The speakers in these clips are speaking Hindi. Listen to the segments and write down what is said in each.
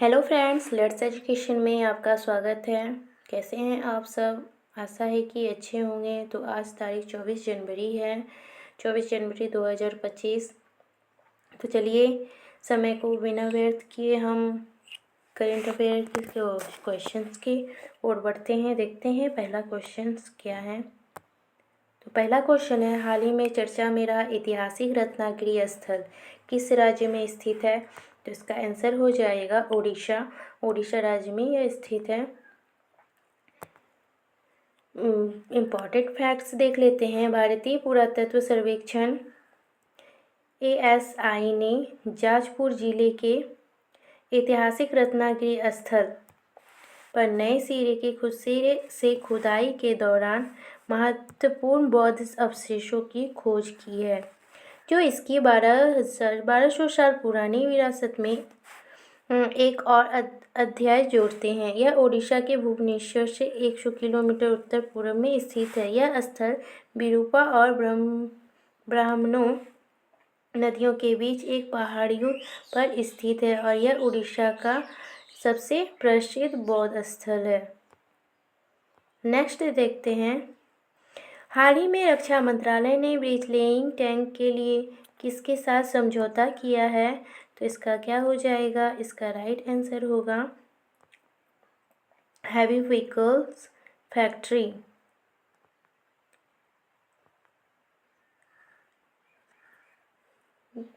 हेलो फ्रेंड्स, लेट्स एजुकेशन में आपका स्वागत है। कैसे हैं आप सब? आशा है कि अच्छे होंगे। तो आज तारीख 24 जनवरी है, 24 जनवरी 2025। तो चलिए समय को बिना व्यर्थ किए हम करेंट अफेयर के क्वेश्चंस की ओर बढ़ते हैं। देखते हैं पहला क्वेश्चन क्या है। तो पहला क्वेश्चन है, हाल ही में चर्चा में रहा ऐतिहासिक रत्नागिरी स्थल किस राज्य में स्थित है? तो इसका आंसर हो जाएगा उड़ीसा। उड़ीसा राज्य में यह स्थित है। इम्पॉर्टेंट फैक्ट्स देख लेते हैं। भारतीय पुरातत्व सर्वेक्षण ASI ने जाजपुर जिले के ऐतिहासिक रत्नागिरी स्थल पर नए सिरे से खुदाई के दौरान महत्वपूर्ण बौद्ध अवशेषों की खोज की है, जो इसकी 1200 साल पुरानी विरासत में एक और अध्याय जोड़ते हैं। यह ओडिशा के भुवनेश्वर से 100 किलोमीटर उत्तर पूर्व में स्थित है। यह स्थल विरूपा और ब्राह्मणों नदियों के बीच एक पहाड़ियों पर स्थित है और यह उड़ीसा का सबसे प्रसिद्ध बौद्ध स्थल है। नेक्स्ट देखते हैं, हाल ही में रक्षा मंत्रालय ने ब्रीथलेइंग टैंक के लिए किसके साथ समझौता किया है? तो इसका क्या हो जाएगा? इसका राइट आंसर होगा हैवी व्हीकल्स फैक्ट्री।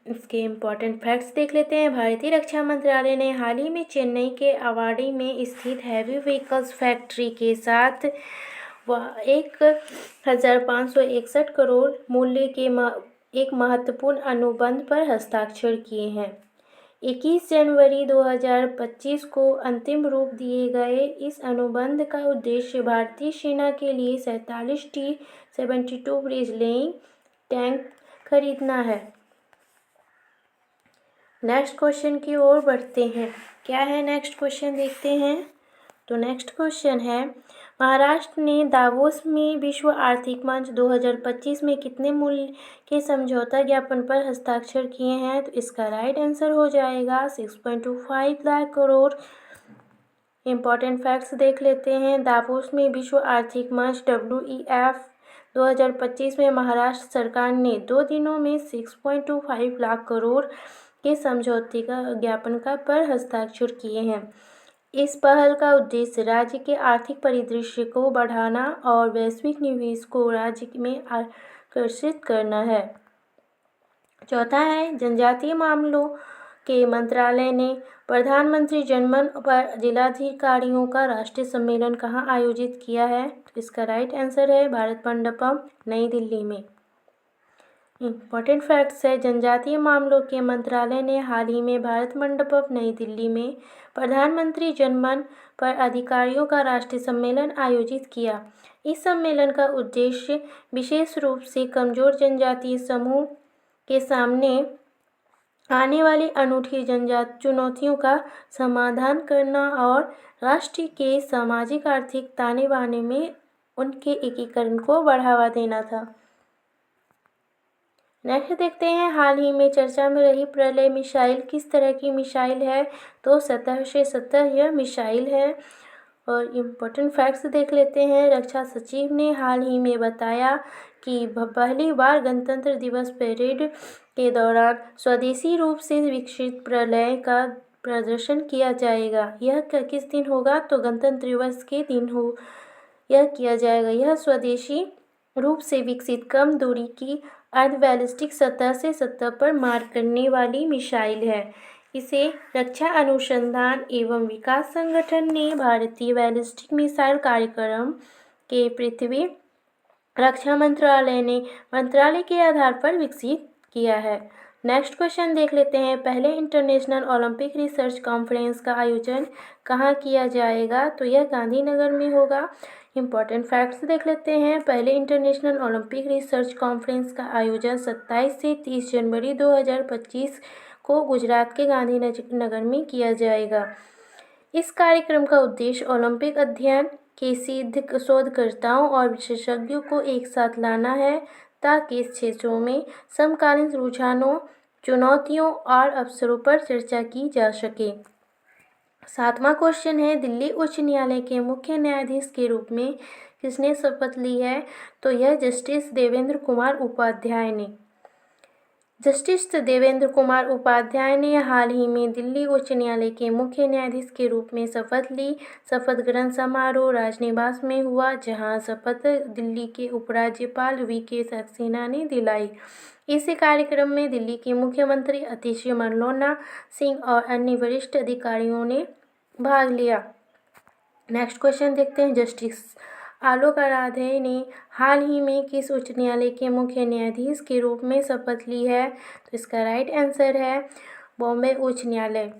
इसके इम्पॉर्टेंट फैक्ट्स देख लेते हैं। भारतीय रक्षा मंत्रालय ने हाल ही में चेन्नई के अवाड़ी में स्थित हैवी व्हीकल्स फैक्ट्री के साथ 1561 करोड़ मूल्य के एक महत्वपूर्ण अनुबंध पर हस्ताक्षर किए हैं। 21 जनवरी 2025 को अंतिम रूप दिए गए इस अनुबंध का उद्देश्य भारतीय सेना के लिए 47 T-72 ब्रीथलेइंग टैंक खरीदना है। नेक्स्ट क्वेश्चन की ओर बढ़ते हैं। क्या है नेक्स्ट क्वेश्चन, देखते हैं। तो नेक्स्ट क्वेश्चन है, महाराष्ट्र ने दावोस में विश्व आर्थिक मंच 2025 में कितने मूल्य के समझौता ज्ञापन पर हस्ताक्षर किए हैं? तो इसका राइट आंसर हो जाएगा 6.25 लाख करोड़। इम्पॉर्टेंट फैक्ट्स देख लेते हैं। दावोस में विश्व आर्थिक मंच WEF 2025 में महाराष्ट्र सरकार ने 2 दिनों में 6.25 लाख करोड़ के समझौते का ज्ञापन पर हस्ताक्षर किए हैं। इस पहल का उद्देश्य राज्य के आर्थिक परिदृश्य को बढ़ाना और वैश्विक निवेश को राज्य में आकर्षित करना है। चौथा है, जनजातीय मामलों के मंत्रालय ने प्रधानमंत्री जनमन पर जिलाधिकारियों का राष्ट्रीय सम्मेलन कहाँ आयोजित किया है? तो इसका राइट आंसर है भारत मंडपम, नई दिल्ली में। इम्पॉर्टेंट फैक्ट्स है, जनजातीय मामलों के मंत्रालय ने हाल ही में भारत मंडपम, नई दिल्ली में प्रधानमंत्री जनमन पर अधिकारियों का राष्ट्रीय सम्मेलन आयोजित किया। इस सम्मेलन का उद्देश्य विशेष रूप से कमजोर जनजातीय समूह के सामने आने वाली अनूठी जनजातीय चुनौतियों का समाधान करना और राष्ट्र के सामाजिक आर्थिक ताने बाने में उनके एकीकरण को बढ़ावा देना था। नेक्स्ट देखते हैं, हाल ही में चर्चा में रही प्रलय मिसाइल किस तरह की मिसाइल है? तो सतह से सतह यह मिसाइल है। और इम्पोर्टेंट फैक्ट्स देख लेते हैं। रक्षा सचिव ने हाल ही में बताया कि पहली बार गणतंत्र दिवस परेड के दौरान स्वदेशी रूप से विकसित प्रलय का प्रदर्शन किया जाएगा। यह किस दिन होगा? तो गणतंत्र दिवस के दिन यह किया जाएगा। यह स्वदेशी रूप से विकसित कम दूरी की अर्ध बैलिस्टिक सतह से सतह पर मार करने वाली मिसाइल है। इसे रक्षा अनुसंधान एवं विकास संगठन ने भारतीय बैलिस्टिक मिसाइल कार्यक्रम के पृथ्वी रक्षा मंत्रालय के आधार पर विकसित किया है। नेक्स्ट क्वेश्चन देख लेते हैं, पहले इंटरनेशनल ओलंपिक रिसर्च कॉन्फ्रेंस का आयोजन कहाँ किया जाएगा? तो यह गांधीनगर में होगा। इम्पॉर्टेंट फैक्ट्स देख लेते हैं। पहले इंटरनेशनल ओलंपिक रिसर्च कॉन्फ्रेंस का आयोजन 27 से 30 जनवरी 2025 को गुजरात के गांधीनगर में किया जाएगा। इस कार्यक्रम का उद्देश्य ओलंपिक अध्ययन के शोधकर्ताओं और विशेषज्ञों को एक साथ लाना है ताकि इस क्षेत्रों में समकालीन रुझानों, चुनौतियों और अवसरों पर चर्चा की जा सके। 7वां क्वेश्चन है, दिल्ली उच्च न्यायालय के मुख्य न्यायाधीश के रूप में किसने शपथ ली है? तो यह जस्टिस देवेंद्र कुमार उपाध्याय ने। जस्टिस देवेंद्र कुमार उपाध्याय ने हाल ही में दिल्ली उच्च न्यायालय के मुख्य न्यायाधीश के रूप में शपथ ली। शपथ ग्रहण समारोह राजनिवास में हुआ, जहां शपथ दिल्ली के उपराज्यपाल वीके सक्सेना ने दिलाई। इस कार्यक्रम में दिल्ली के मुख्यमंत्री आतिश मनोहर सिंह और अन्य वरिष्ठ अधिकारियों ने भाग लिया। नेक्स्ट क्वेश्चन देखते हैं, जस्टिस आलोक आराधे ने हाल ही में किस उच्च न्यायालय के मुख्य न्यायाधीश के रूप में शपथ ली है? तो इसका राइट आंसर है बॉम्बे उच्च न्यायालय।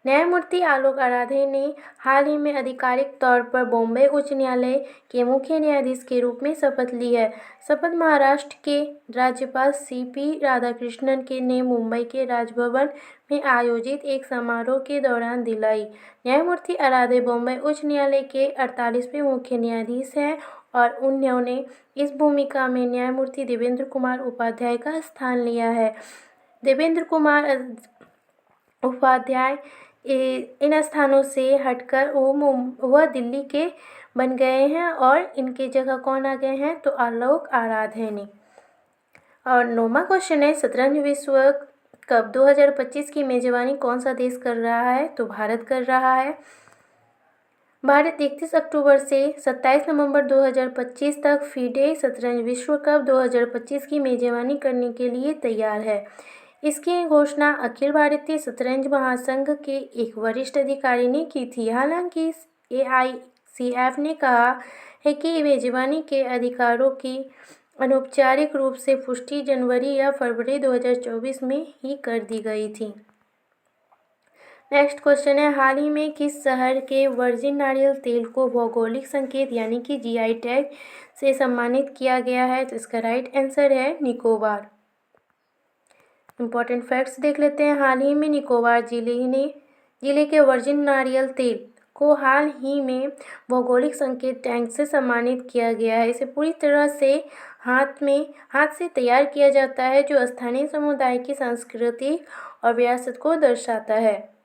न्यायमूर्ति आलोक आराधे ने हाल ही में आधिकारिक तौर पर बॉम्बे उच्च न्यायालय के मुख्य न्यायाधीश के रूप में शपथ ली है। शपथ महाराष्ट्र के राज्यपाल सीपी राधाकृष्णन ने मुंबई के राजभवन में आयोजित एक समारोह के दौरान दिलाई। न्यायमूर्ति आराधे बॉम्बे उच्च न्यायालय के 48वें मुख्य न्यायाधीश हैं और उन्होंने इस भूमिका में न्यायमूर्ति देवेंद्र कुमार उपाध्याय का स्थान लिया है। देवेंद्र कुमार उपाध्याय इन स्थानों से हटकर वह दिल्ली के बन गए हैं और इनके जगह कौन आ गए हैं? तो आलोक आराधे ने। और 9वां क्वेश्चन है, शतरंज विश्व कप 2025 की मेजबानी कौन सा देश कर रहा है? तो भारत कर रहा है। भारत 31 अक्टूबर से 27 नवंबर 2025 तक फीडे शतरंज विश्व कप 2025 की मेजबानी करने के लिए तैयार है। इसकी घोषणा अखिल भारतीय शतरंज महासंघ के एक वरिष्ठ अधिकारी ने की थी। हालांकि AICF ने कहा है कि मेजबानी के अधिकारों की अनौपचारिक रूप से पुष्टि जनवरी या फरवरी 2024 में ही कर दी गई थी। नेक्स्ट क्वेश्चन है, हाल ही में किस शहर के वर्जिन नारियल तेल को भौगोलिक संकेत यानी कि GI टैग से सम्मानित किया गया है? तो इसका राइट आंसर है निकोबार। इंपॉर्टेंट फैक्ट्स देख लेते हैं। हाल ही में निकोबार जिले के वर्जिन नारियल तेल को हाल ही में भौगोलिक संकेत टैग से सम्मानित किया गया है। इसे पूरी तरह से हाथ से तैयार किया जाता है, जो स्थानीय समुदाय की संस्कृति और विरासत को दर्शाता है।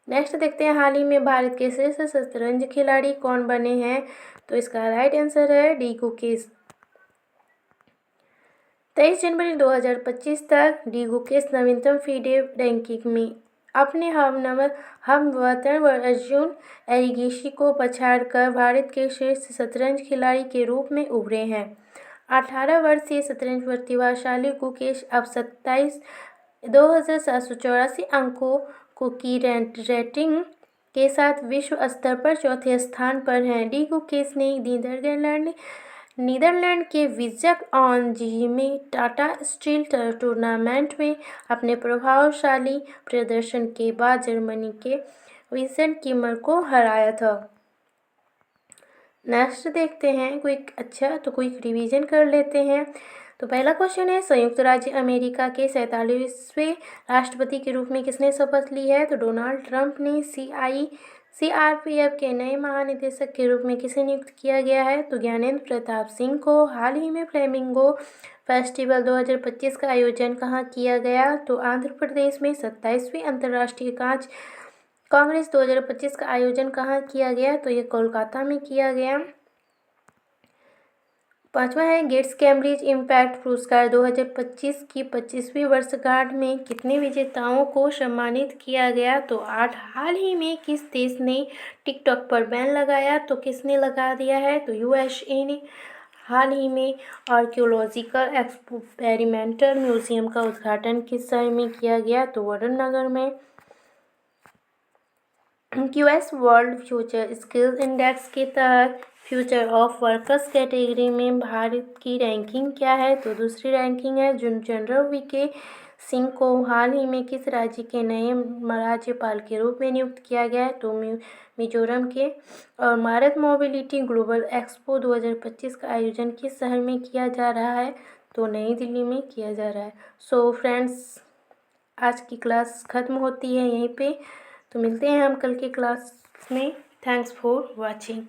नेक्स्ट देखते हैं, हाल ही में भारत के श्रेष्ठ शतरंज खिलाड़ी कौन बने हैं? तो इसका राइट आंसर है डी गुकेश। 23 जनवरी 2025 तक डी गुकेश नवीनतम फीडे रैंकिंग में अपने हमवतन अर्जुन एरिगेशी को पछाड़कर भारत के श्रेष्ठ शतरंज खिलाड़ी के रूप में उभरे हैं। 18 वर्षीय शतरंज प्रतिभाशाली गुकेश अब 27,784 अंकों की रेटिंग के साथ विश्व स्तर पर चौथे स्थान पर हैं। डी गुकेश ने नीदरलैंड के विजक ऑन जी में टाटा स्टील टूर्नामेंट में अपने प्रभावशाली प्रदर्शन के बाद जर्मनी के विंसेंट किमर को हराया था। नेक्स्ट देखते हैं क्विक रिवीजन कर लेते हैं। तो पहला क्वेश्चन है, संयुक्त राज्य अमेरिका के 47वें राष्ट्रपति के रूप में किसने शपथ ली है? तो डोनाल्ड ट्रंप ने। CRPF के नए महानिदेशक के रूप में किसे नियुक्त किया गया है? तो ज्ञानेंद्र प्रताप सिंह को। हाल ही में फ्लेमिंगो फेस्टिवल 2025 का आयोजन कहाँ किया गया? तो आंध्र प्रदेश में। 27वीं अंतर्राष्ट्रीय कांच कांग्रेस 2025 का आयोजन कहाँ किया गया? तो ये कोलकाता में किया गया। 5वां है, गेट्स कैम्ब्रिज इम्पैक्ट पुरस्कार 2025 की 25वीं वर्षगांठ में कितने विजेताओं को सम्मानित किया गया? तो 8। हाल ही में किस देश ने टिकटॉक पर बैन लगाया? तो किसने लगा दिया है? तो USA ने। हाल ही में आर्कियोलॉजिकल एक्सपेरिमेंटल म्यूजियम का उद्घाटन किस शहर में किया गया? तो वरुणनगर में। QS world future skills index के तहत फ्यूचर ऑफ वर्कर्स कैटेगरी में भारत की रैंकिंग क्या है? तो दूसरी रैंकिंग है। जनरल वीके सिंह को हाल ही में किस राज्य के नए राज्यपाल के रूप में नियुक्त किया गया है? तो मिजोरम के। और भारत मोबिलिटी ग्लोबल एक्सपो 2025 का आयोजन किस शहर में किया जा रहा है? तो नई दिल्ली में किया जा रहा है। सो फ्रेंड्स, आज की क्लास ख़त्म होती है यहीं पे। तो मिलते हैं हम कल की क्लास में। Thanks for watching.